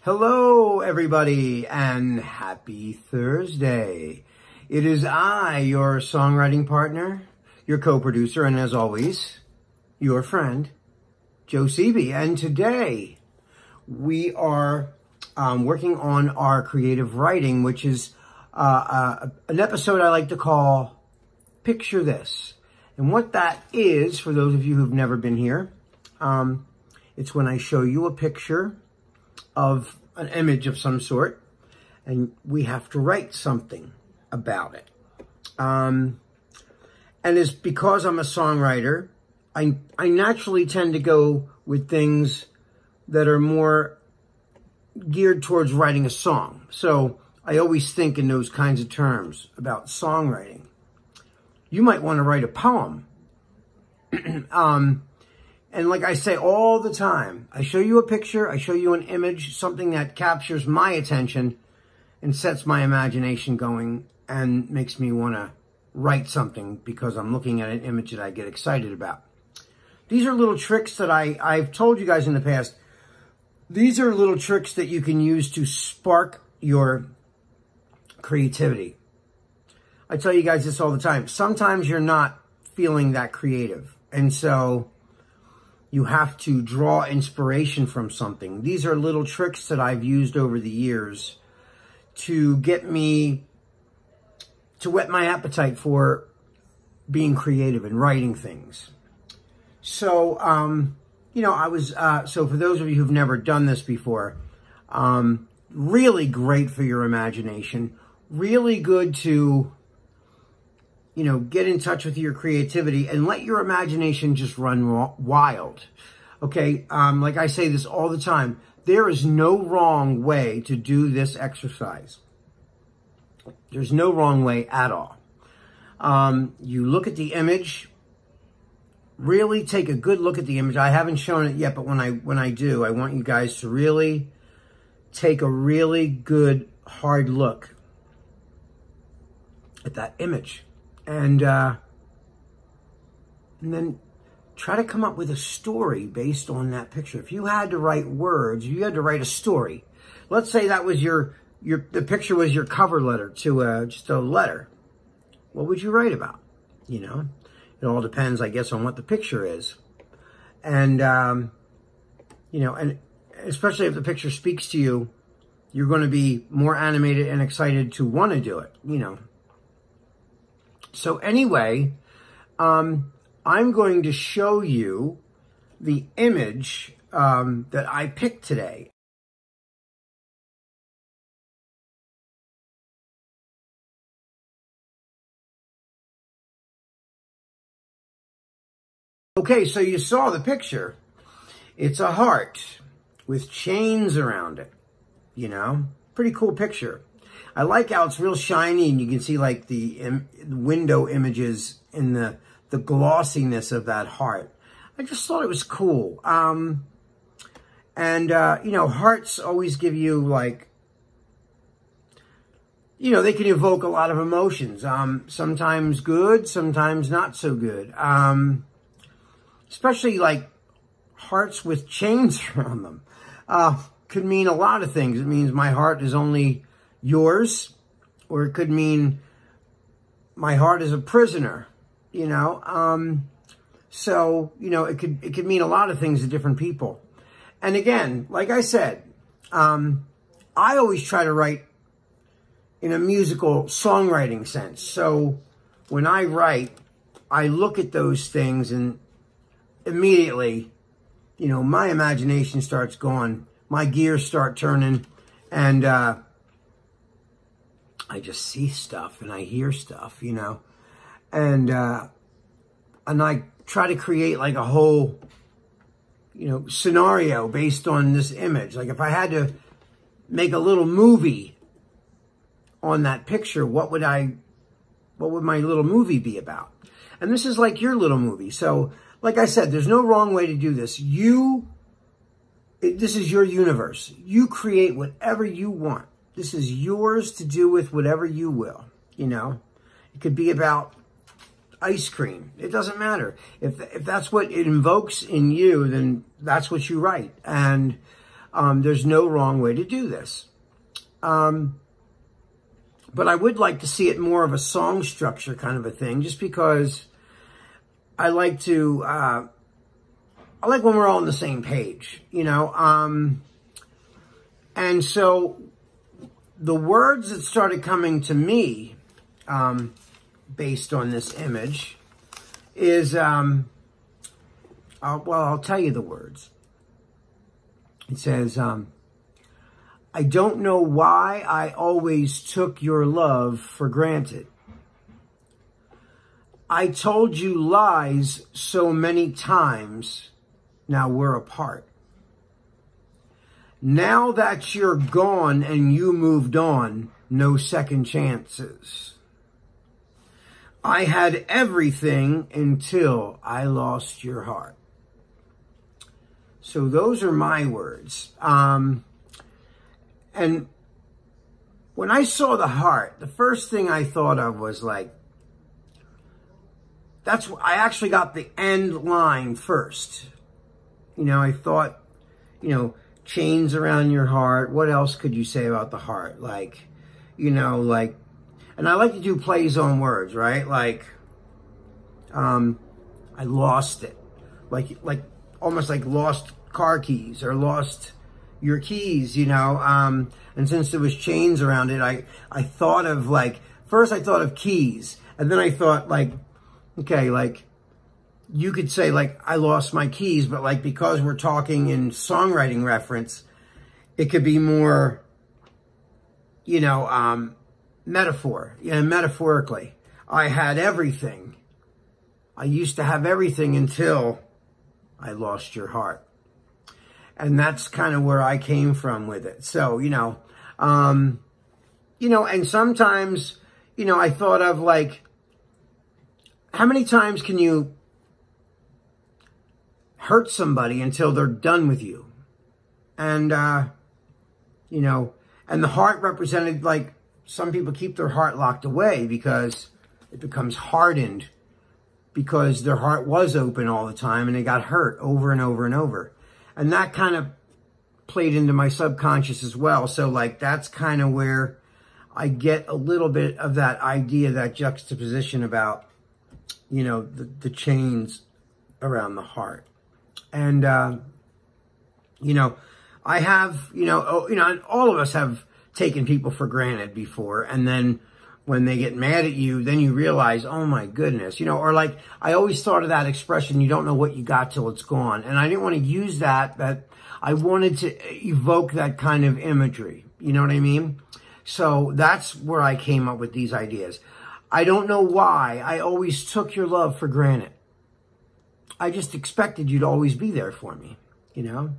Hello, everybody, and happy Thursday. It is I, your songwriting partner, your co-producer, and as always, your friend, Joe Seavey. And today, we are working on our creative writing, which is an episode I like to call Picture This. And what that is, for those of you who've never been here, it's when I show you a picture of an image of some sort, and we have to write something about it. And it's because I'm a songwriter, I naturally tend to go with things that are more geared towards writing a song. So I always think in those kinds of terms about songwriting. You might want to write a poem. And like I say all the time, I show you a picture, I show you an image, something that captures my attention and sets my imagination going and makes me want to write something because I'm looking at an image that I get excited about. These are little tricks that I've told you guys in the past. These are little tricks that you can use to spark your creativity. I tell you guys this all the time. Sometimes you're not feeling that creative. And so you have to draw inspiration from something. These are little tricks that I've used over the years to get me to whet my appetite for being creative and writing things. So, you know, so for those of you who've never done this before, really great for your imagination, really good to, you know, get in touch with your creativity and let your imagination just run wild. Okay, like I say this all the time, there is no wrong way to do this exercise. There's no wrong way at all. You look at the image, really take a good look at the image. I haven't shown it yet, but when I do, I want you guys to really take a really good, hard look at that image. And then try to come up with a story based on that picture. If you had to write words, you had to write a story. Let's say that was the picture was your cover letter to just a letter. What would you write about? You know, it all depends, I guess, on what the picture is. And, you know, and especially if the picture speaks to you, you're going to be more animated and excited to want to do it, you know. So anyway, I'm going to show you the image that I picked today. Okay, so you saw the picture. It's a heart with chains around it, you know, pretty cool picture. I like how it's real shiny and you can see like the window images in the glossiness of that heart. I just thought it was cool. You know, hearts always give you like, you know, they can evoke a lot of emotions. Sometimes good, sometimes not so good. Especially like hearts with chains around them. Could mean a lot of things. It means my heart is only yours, or it could mean my heart is a prisoner, you know. So, you know, it could mean a lot of things to different people. And again, like I said, I always try to write in a musical songwriting sense. So when I write, I look at those things and immediately, you know, my imagination starts going, my gears start turning, and I just see stuff and I hear stuff, you know, and I try to create like a whole, you know, scenario based on this image. Like if I had to make a little movie on that picture, what would my little movie be about? And this is like your little movie. So like I said, there's no wrong way to do this. This is your universe. You create whatever you want. This is yours to do with whatever you will, you know. It could be about ice cream. It doesn't matter. If that's what it invokes in you, then that's what you write. And There's no wrong way to do this. But I would like to see it more of a song structure kind of a thing, just because I like to, I like when we're all on the same page, you know. And so the words that started coming to me, based on this image, is, well, I'll tell you the words. It says, I don't know why I always took your love for granted. I told you lies so many times, now we're apart. Now that you're gone and you moved on, no second chances. I had everything until I lost your heart. So those are my words. And when I saw the heart, the first thing I thought of was like, I actually got the end line first. You know, I thought, you know, chains around your heart. What else could you say about the heart? Like, you know, like, and I like to do plays on words, right? Like, I lost it. Like almost like lost car keys or lost your keys, you know. And since there was chains around it, I thought of like, first I thought of keys. And then I thought like, okay, like you could say like, I lost my keys, but like, because we're talking in songwriting reference, it could be more, you know, metaphor, you know, metaphorically. I had everything. I used to have everything until I lost your heart. And that's kind of where I came from with it. So, you know, and sometimes, you know, I thought of like, how many times can you hurt somebody until they're done with you? And, you know, and the heart represented, like, some people keep their heart locked away because it becomes hardened because their heart was open all the time and they got hurt over and over and over. And that kind of played into my subconscious as well. So, like, that's kind of where I get a little bit of that idea, that juxtaposition about, you know, the chains around the heart. And, you know, I have, you know, and all of us have taken people for granted before. And then when they get mad at you, then you realize, oh my goodness, you know, or like, I always thought of that expression, you don't know what you got till it's gone. And I didn't want to use that, but I wanted to evoke that kind of imagery. You know what I mean? So that's where I came up with these ideas. I don't know why I always took your love for granted. I just expected you'd always be there for me, you know?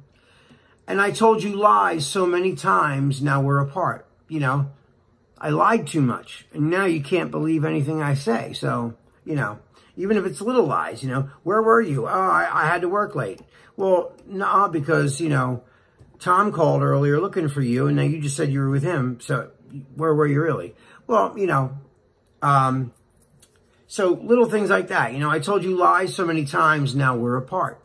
And I told you lies so many times, now we're apart, you know? I lied too much, and now you can't believe anything I say. So, you know, even if it's little lies, you know, where were you? Oh, I had to work late. Well, nah, because, you know, Tom called earlier looking for you, and now you just said you were with him. So where were you really? Well, you know, so little things like that. You know, I told you lies so many times, now we're apart.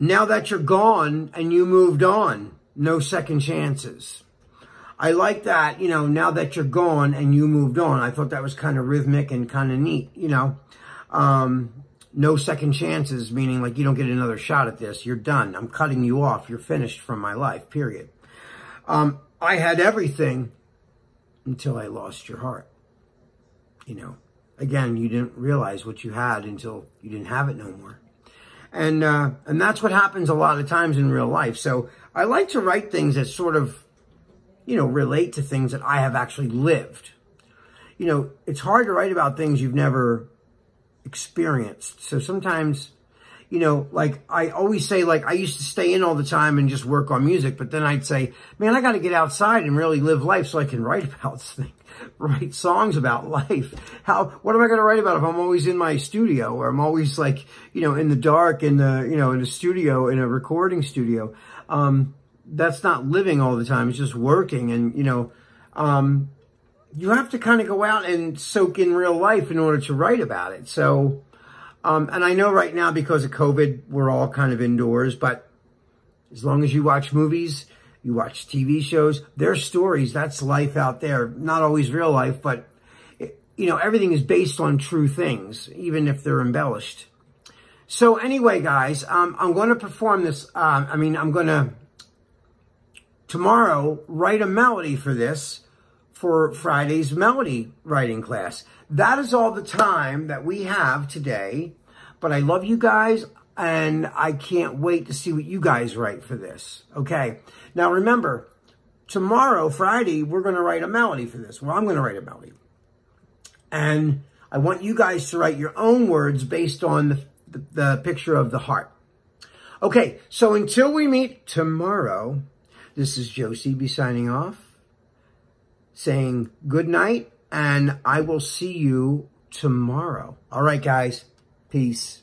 Now that you're gone and you moved on, no second chances. I like that, you know, now that you're gone and you moved on. I thought that was kind of rhythmic and kind of neat, you know. No second chances, meaning like you don't get another shot at this. You're done. I'm cutting you off. You're finished from my life, period. I had everything until I lost your heart. You know, again, you didn't realize what you had until you didn't have it no more. And that's what happens a lot of times in real life. So I like to write things that sort of, you know, relate to things that I have actually lived. You know, it's hard to write about things you've never experienced. So sometimes, you know, like I always say, like I used to stay in all the time and just work on music, but then I'd say, man, I got to get outside and really live life so I can write about things, write songs about life. What am I going to write about if I'm always in my studio, or I'm always like, you know, in the dark in the, you know, in a studio, in a recording studio? That's not living all the time. It's just working. And, you know, you have to kind of go out and soak in real life in order to write about it. So, and I know right now because of COVID, we're all kind of indoors, but As long as you watch movies, you watch TV shows, there's stories. That's life out there. Not always real life, but, you know, everything is based on true things, even if they're embellished. So anyway, guys, I'm going to perform this. I'm going to, tomorrow, write a melody for this for Friday's melody writing class. That is all the time that we have today. But I love you guys, and I can't wait to see what you guys write for this. Okay. Now, remember, tomorrow, Friday, we're going to write a melody for this. Well, I'm going to write a melody. And I want you guys to write your own words based on the picture of the heart. Okay, so until we meet tomorrow, this is Joe Seeby signing off, saying good night, and I will see you tomorrow. All right, guys. Peace.